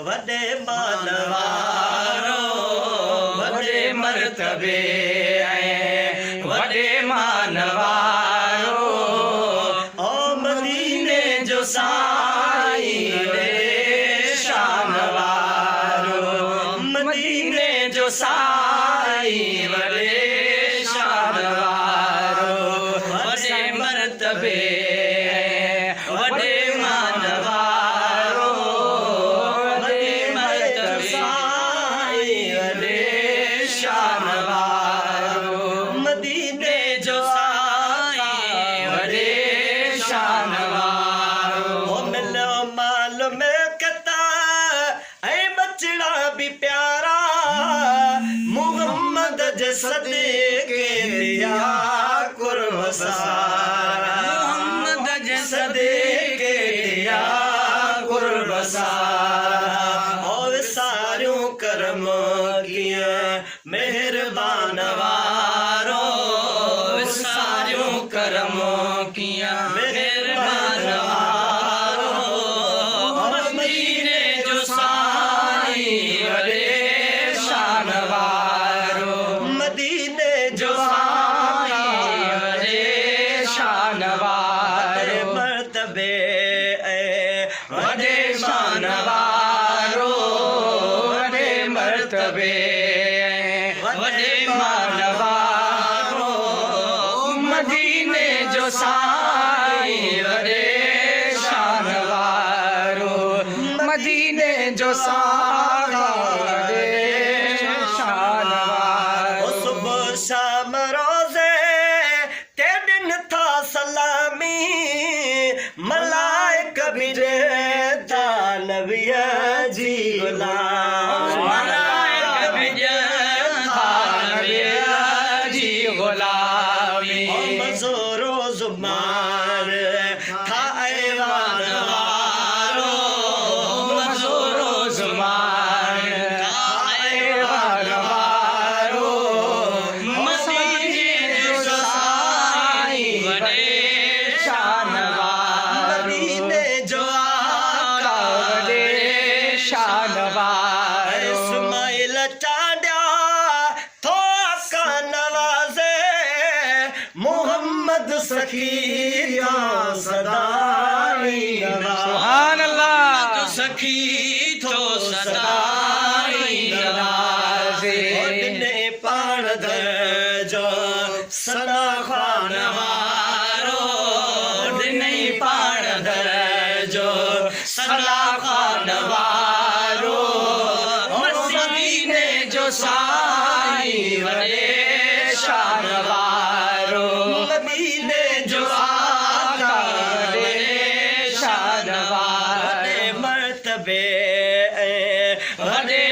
वडे मानवारो वडे मर्तबे वडे मानवारो ओ मदीने जो साई वडे शानवारो मदीने जो साई वडे शानवारो वडे मर्तबे वडे मानवारो वडे मर्तबे साई वडे शानवारो मदीने जो साई वडे शानवारो ओ मिलो माल में कता ऐ बचड़ा भी प्यारा मुहम्मद जे सदके दिया कुर्बसारा मुहम्मद जे सदके दिया कुर्बसारा और सारियों कर्म किया मेहरबान वारो सारियों कर्म किया मेहरबान वारो मदीने जो साई वडे शानवारो मदीने जो साई वडे शानवारो मर्तबे वडे शानवारो वडे मर्तबे वडे मानवारो मदीने जो साई वडे शानवारो मदीने जो साई वडे शानवारो सुबह शाम रोजे ते दिन था सलामी मलाइक भी देता नबिया जी गुलाम मलाइक भी देता नबिया जी गुलामी मज़ोरो जुबान था ऐवान वारो मज़ोरो जुबान था ऐवान वारो मदीने जो साई वडे शानवारो मदीने जो आका वडे शानवारो इस्माइल चाड्या तो आका नवाज़े मुहम्मद सखी का सदाई सुभान अल्लाह सखी तो सदाई नवाज़े ने पाण जो सदा खानवारो नहीं पाण जो सदा खानवारो मदीने जो साई वडे शानवारो मदीने जो आका वडे शानवारो वडे मर्तबे वडे